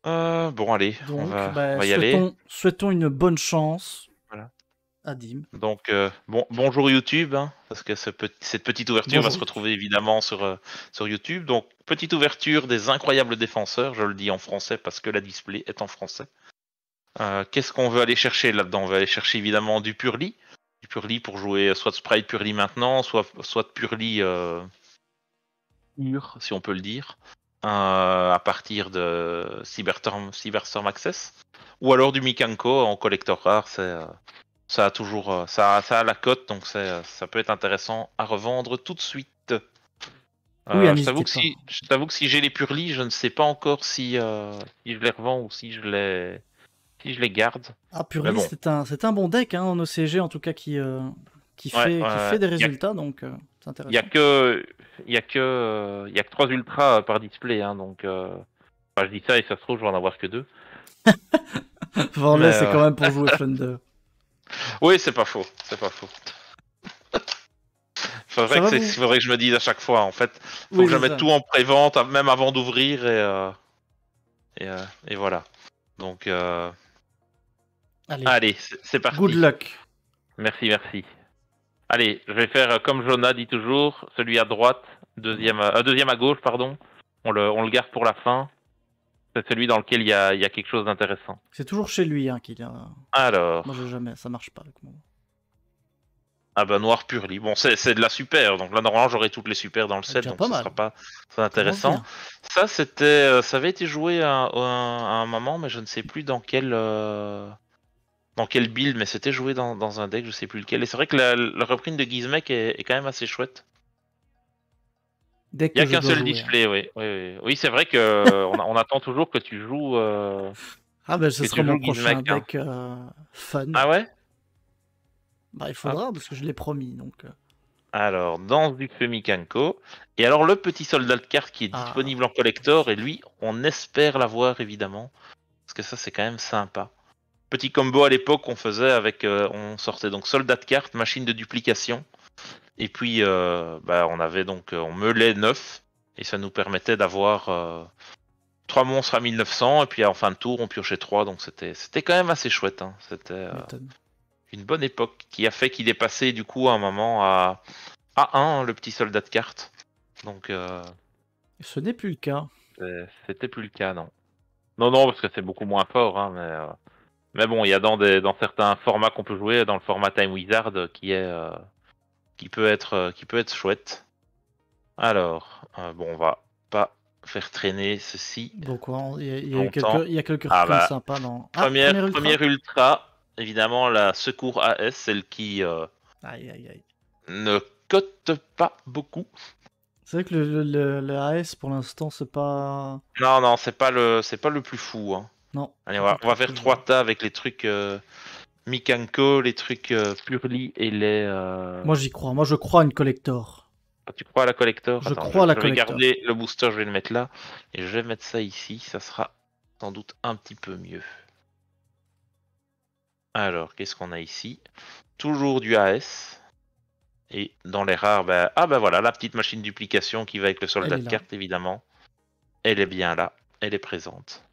Bon, allez, on Donc, va, on bah, va y aller. souhaitons une bonne chance Voilà. à Dim. Donc, bonjour YouTube, hein, parce que cette petite ouverture va Bonjour se YouTube. retrouver évidemment sur YouTube. Donc, petite ouverture des incroyables défenseurs, je le dis en français parce que la display est en français. Qu'est-ce qu'on veut aller chercher là-dedans? On va aller chercher évidemment du Purely. Du Purely pour jouer soit Sprite Purely maintenant, soit Purely pur, si on peut le dire, à partir de Cyberstorm Access. Ou alors du Mikanko en collector rare, ça a toujours ça a la cote, donc ça peut être intéressant à revendre tout de suite. Oui, Je t'avoue n'hésitez que pas. si j'ai les Purely, je ne sais pas encore si je les revends ou si je les garde. Ah, Mais Purly, bon, c'est un bon deck hein, en OCG en tout cas ouais, qui fait des il y a, résultats, donc c'est y a intéressant. que il y a que 3 ultras par display, hein, donc enfin, je dis ça et ça se trouve je vais en avoir que 2. Mais Vorley, c'est quand même pour jouer Flunder. oui, c'est pas faux, c'est pas faux. Ça va vous? Faudrait que je me dise à chaque fois. En fait, faut Oui, que je c'est mette ça. tout en pré-vente, même avant d'ouvrir, et voilà. Donc, Allez, allez, c'est good parti. luck. Merci, merci. Allez, je vais faire comme Jonah dit toujours, celui à droite, deuxième à gauche, pardon. On le garde pour la fin. C'est celui dans lequel il y a quelque chose d'intéressant. C'est toujours chez lui hein, qu'il y a. Moi, j'ai Alors, jamais, ça marche pas avec moi. ah bah noir purli. Bon, c'est de la super. Donc là, normalement, j'aurai toutes les super dans le C'est set, déjà donc pas ce sera mal. pas très Commence intéressant. bien. Ça avait été joué à un moment, mais je ne sais plus dans quel build, mais c'était joué dans un deck, je sais plus lequel. Et c'est vrai que la reprint de Gizmek est quand même assez chouette. Dès Il y que a je qu'un dois seul jouer. Hein. display, oui. Oui, c'est vrai que on attend toujours Ah ben, ce que sera tu mon joues prochain Gizmek, hein. deck fun. Ah ouais? Bah, il Hop. faudra parce que je l'ai promis. Donc, Alors, danse du Femikanko. Et alors, le petit soldat de carte qui est ah, disponible en collector, et lui, on espère l'avoir évidemment. Parce que ça, c'est quand même sympa. Petit combo à l'époque qu'on faisait avec. On sortait donc soldat de carte, machine de duplication. Et puis, bah, on meulait 9. Et ça nous permettait d'avoir 3 monstres à 1900. Et puis, en fin de tour, on piochait 3. Donc, c'était quand même assez chouette, hein. C'était tu m'étonnes. une bonne époque qui a fait qu'il est passé, du coup, à un moment à 1, le petit soldat de carte. Donc, Ce n'est plus le cas. c'était plus le cas, non. Non, non, parce que c'est beaucoup moins fort, hein, mais bon, il y a dans certains formats qu'on peut jouer, dans le format Time Wizard, qui peut être chouette. Alors, bon, on va pas faire traîner ceci Donc, ouais, longtemps. il y a quelques Ah reprints bah, sympas dans. Ah, premier ultra. première ultra, évidemment la Secours AS, celle qui Aïe, aïe, aïe. ne cote pas beaucoup. C'est vrai que le AS pour l'instant, c'est pas. Non, non, c'est pas le plus fou, hein. Non, Allez, c'est pas le on va truc faire que je veux. 3 tas avec les trucs Mikanko, les trucs Purely et les. Moi, j'y crois. Moi, je crois à une collector. Ah, tu crois à la collector? Je Attends, crois à la je vais collector. garder le booster, je vais le mettre là. Et je vais mettre ça ici, ça sera sans doute un petit peu mieux. Alors, qu'est-ce qu'on a ici? Toujours du AS. Et dans les rares, ah bah voilà, la petite machine duplication qui va avec le Elle soldat est de là. carte, évidemment. Elle est bien là, elle est présente.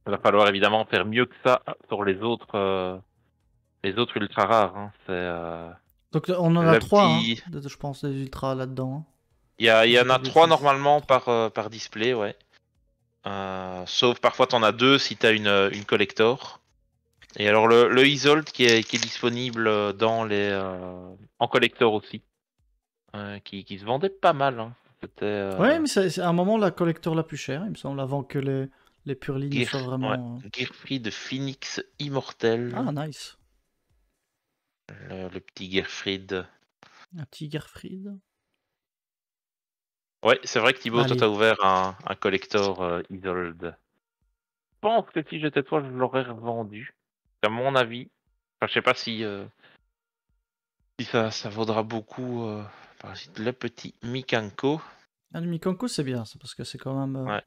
Il va falloir évidemment faire mieux que ça sur les autres ultra rares, hein. C'est Donc, on en a le trois, hein, petit. je pense, des ultras là-dedans. Hein, Il si y je dis en pas a de 3 bêtises. normalement Trois. par display, ouais. Sauf parfois t'en as 2 si t'as une collector. Et alors le Isolt qui est disponible en collector aussi, qui se vendait pas mal, hein. C'était Ouais, mais c'est à un moment la collector la plus chère, il me semble, avant que les purlis ne soient Ouais, vraiment. Gearfried Phoenix Immortel, Ah, nice. le petit Gearfried. Un petit Gerfried. Ouais, c'est vrai que Thibaut, toi Allez. t'as ouvert un collector Isolt. Je pense que si j'étais toi, je l'aurais revendu. À mon avis. Enfin, je sais pas si ça vaudra beaucoup. Par la suite, le petit Mikanko. Ah, le Mikanko, c'est bien, ça, parce que c'est quand même. Ouais.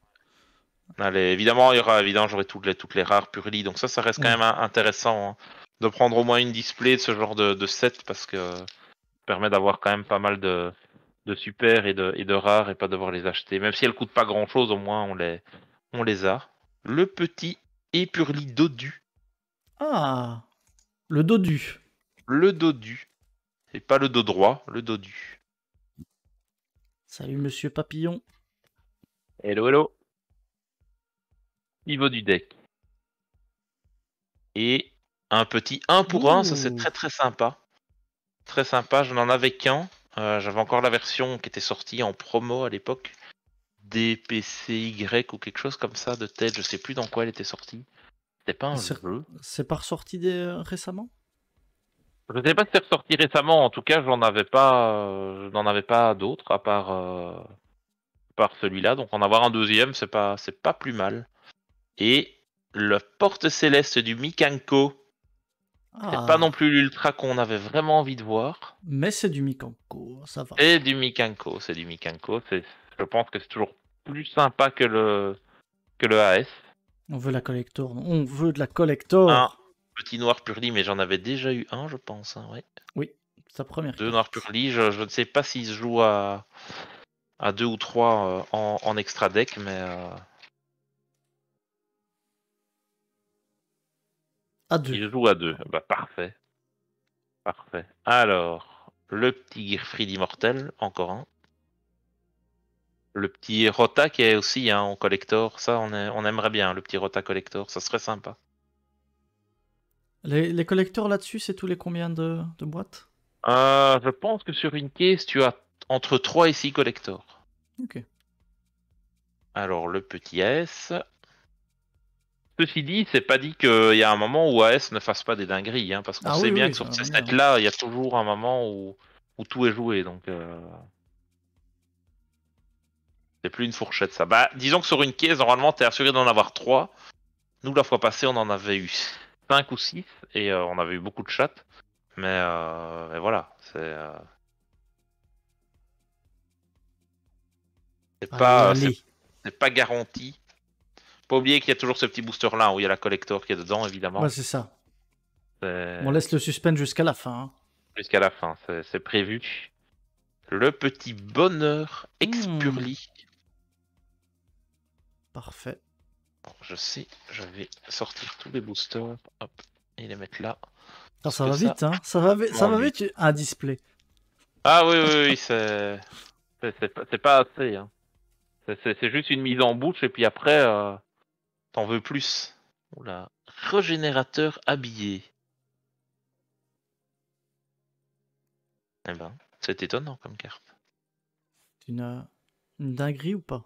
Allez, évidemment, j'aurai toutes les rares Purely, donc ça reste quand Oui. même intéressant, hein, de prendre au moins une display de ce genre de set parce que ça permet d'avoir quand même pas mal de super et de rares et pas devoir les acheter. Même si elles coûtent pas grand chose, au moins on les a. Le petit Épurli Dodu. Ah, le dodu. Le Dodu. Et pas le dos droit, le Dodu. Salut Monsieur Papillon. Hello, hello. Niveau du deck. Et un petit 1 pour 1, ça c'est Ouh. très très sympa. Très sympa, je n'en avais qu'un. J'avais encore la version qui était sortie en promo à l'époque. DPCY ou quelque chose comme ça de tête, je sais plus dans quoi elle était sortie. C'était pas un jeu. C'est pas ressorti récemment? Je sais pas si c'est ressorti récemment, en tout cas je n'en avais pas d'autres à part celui-là. Donc en avoir un deuxième, c'est pas plus mal. Et le porte céleste du Mikanko, c'est pas non Ah, plus l'ultra qu'on avait vraiment envie de voir. mais c'est du Mikanko, ça va. C'est du Mikanko, je pense que c'est toujours plus sympa que le AS. On veut la collector, non, on veut de la Un collector. petit noir purli, mais j'en avais déjà eu un, je pense. Hein, ouais. Oui, sa première Deux noirs carte. purli, je ne sais pas s'il se joue à 2 ou 3 en extra deck, mais À 2. il joue à 2. Bah parfait, parfait. Alors, le petit Gearfried immortel, encore un. Le petit Rota qui est aussi en collector, ça on aimerait bien, le petit Rota collector, ça serait sympa. Les collecteurs là-dessus, c'est tous les combien de boîtes? Je pense que sur une caisse, tu as entre 3 et 6 collectors. Ok. Alors, le petit AS. Ceci dit, c'est pas dit qu'il y a un moment où AS ne fasse pas des dingueries, hein, parce qu'on Ah sait oui, bien oui, que ça sur va ces bien. sets-là, il y a toujours un moment où tout est joué, donc c'est plus une fourchette ça. Bah, disons que sur une caisse, normalement, t'es assuré d'en avoir 3. Nous, la fois passée, on en avait eu 5 ou 6, et on avait eu beaucoup de chats. Mais voilà, Allez, c'est allez. pas garanti. Pas oublier qu'il y a toujours ce petit booster là où il y a la collector qui est dedans, Ouais, évidemment. c'est ça. On C'est laisse le suspense jusqu'à la fin. Hein. jusqu'à la fin, c'est prévu. Le petit bonheur Hmm, expurli. parfait. Bon, je sais, je vais sortir tous les boosters, hop, et les mettre là. Ah, Parce ça que va ça vite, hein. Ça va m'ennuie. vite, un display. Ah oui, oui, oui, c'est pas assez. Hein. C'est juste une mise en bouche et puis après, t'en veux plus. Oula, régénérateur habillé. Eh ben, c'est étonnant comme carte. Une dinguerie ou pas?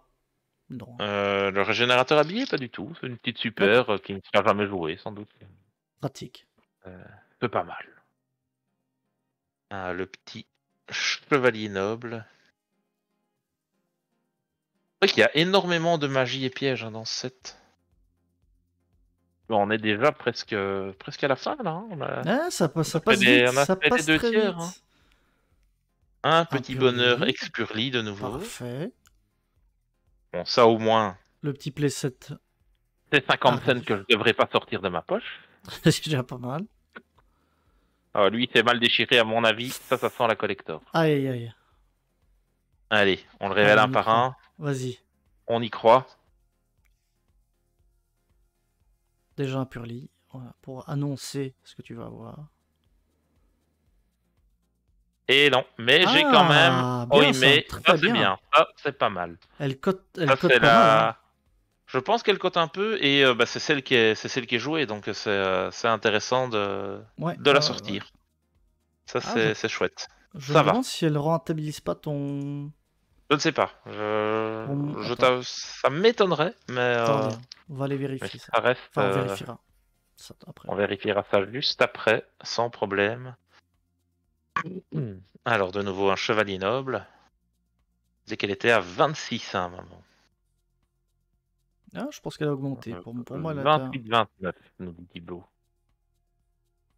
Non. Le régénérateur habillé, pas du tout. C'est une petite super D'accord. qui ne sera jamais jouée, sans doute. Pratique. C'est pas mal. Ah, le petit chevalier noble. C'est vrai qu'il y a énormément de magie et pièges hein, dans ce set. Bon, on est déjà presque à la fin là. Hein. Ah, On ça a fait passe vite. on a Ça fait les passe deux très tiers. Hein. vite. Un Un petit bonheur purlis. expurli de nouveau. Parfait. Bon, ça au moins, Le petit playset c'est 50 cents arrive. que je devrais pas sortir de ma poche. C'est déjà pas mal. Ah, lui, c'est mal déchiré à mon avis. Ça sent la collector. Aïe, aïe, aïe. Allez, on le révèle Allez, un on y par croit. un. Vas-y. On y croit. Déjà un purlis. Voilà, pour annoncer ce que tu vas avoir. Et non, mais j'ai quand même. Ah, Oh, bien ça. mais ça Très c'est bien. bien. Ça c'est pas mal. Elle Ça cote c'est pas mal, hein. la. Je pense qu'elle cote un peu et bah, c'est celle qui est jouée, donc c'est intéressant Ouais, de la ouais, ouais. sortir. Ça Ah, c'est chouette. je Ça me va. demande si elle rentabilise pas ton... Je ne sais pas. Attends, Ça m'étonnerait, attendez. On va aller mais vérifier ça. ça reste. Enfin, on vérifiera ça après. On vérifiera ça juste après, sans problème. Alors de nouveau un chevalier noble. Dès qu'elle était à 26 à un moment. Ah, je pense qu'elle a augmenté. Pour moi, elle a été... 28-29, nous dit Thibaut.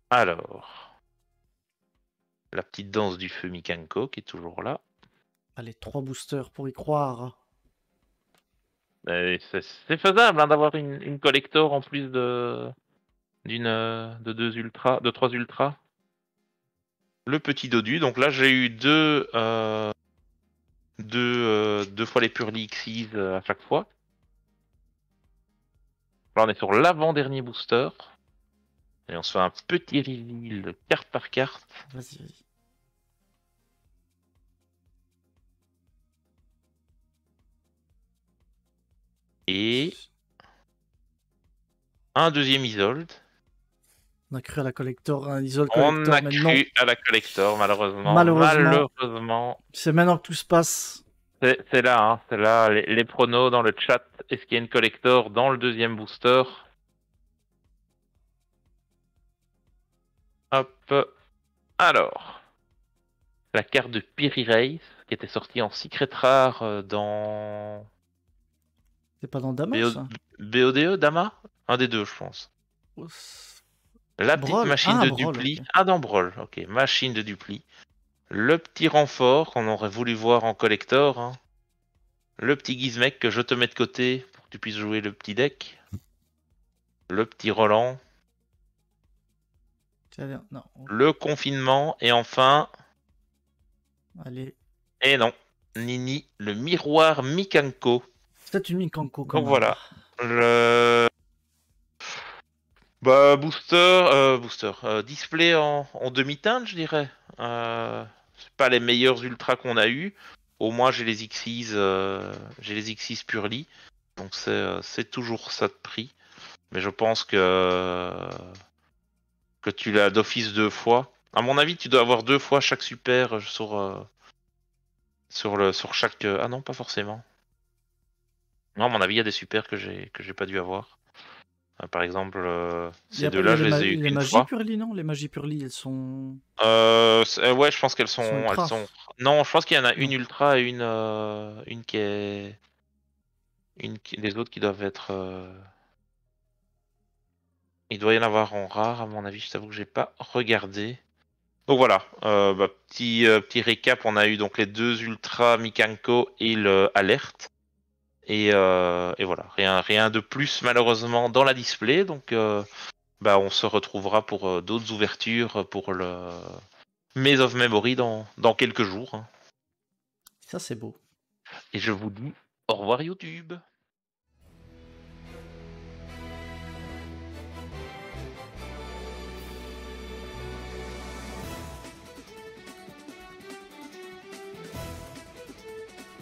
Alors, la petite danse du feu Mikanko qui est toujours là. Allez, 3 boosters pour y croire. C'est faisable hein, d'avoir une collector en plus de 2 ultras, de 3 ultras. Le petit dodu, donc là j'ai eu deux deux fois les Purely Xyz à chaque fois. Là, on est sur l'avant-dernier booster. Et on se fait un petit reveal carte par carte. Vas-y, vas-y. Et un deuxième Isolde. On a cru à la collector, un Isol On collector, a mais non. cru à la collector, malheureusement. Malheureusement, Malheureusement. c'est maintenant que tout se passe. C'est là, hein, c'est là. Les pronos dans le chat. Est-ce qu'il y a une collector dans le deuxième booster? Hop. Alors. La carte de Piri Race, qui était sortie en secret rare dans C'est pas dans Dama, ça? BODE, Dama? Un des deux, je pense. Oh, La petite Brawl? machine Ah, de Brawl, dupli. ok. Ah, dans Brawl, ok. Machine de dupli. Le petit renfort qu'on aurait voulu voir en collector. Hein. Le petit Gizmek que je te mets de côté pour que tu puisses jouer le petit deck. Le petit Roland. Non. Le confinement. Et enfin. Allez. Et non. Nini, le miroir Mikanko. C'est une Mikanko, quand Donc même. voilà. Le Bah booster, display en demi-teinte, je dirais. C'est pas les meilleurs ultras qu'on a eu. Au moins j'ai les Xyz Purely, donc c'est toujours ça de prix. Mais je pense que tu l'as d'office 2 fois. À mon avis, tu dois avoir 2 fois chaque super sur chaque. Ah non, pas forcément. Non, à mon avis, il y a des super que j'ai pas dû avoir. Par exemple, ces Il y deux-là, a je les ai eu les qu'une magies fois. Purely, non? Les magies Purely, Ouais, je pense qu'elles sont sont, elles ultra. sont. Non, je pense qu'il y en a une Non. ultra et une qui est, les autres qui doivent être. Il doit y en avoir en rare, à mon avis. Je t'avoue que j'ai pas regardé. Donc voilà, petit récap. On a eu donc les deux ultras Mikanko et le alerte. Et voilà, rien de plus malheureusement dans la display. Donc on se retrouvera pour d'autres ouvertures pour le Maze of Memory dans quelques jours. Hein. Ça, c'est beau. Et je vous dis au revoir YouTube.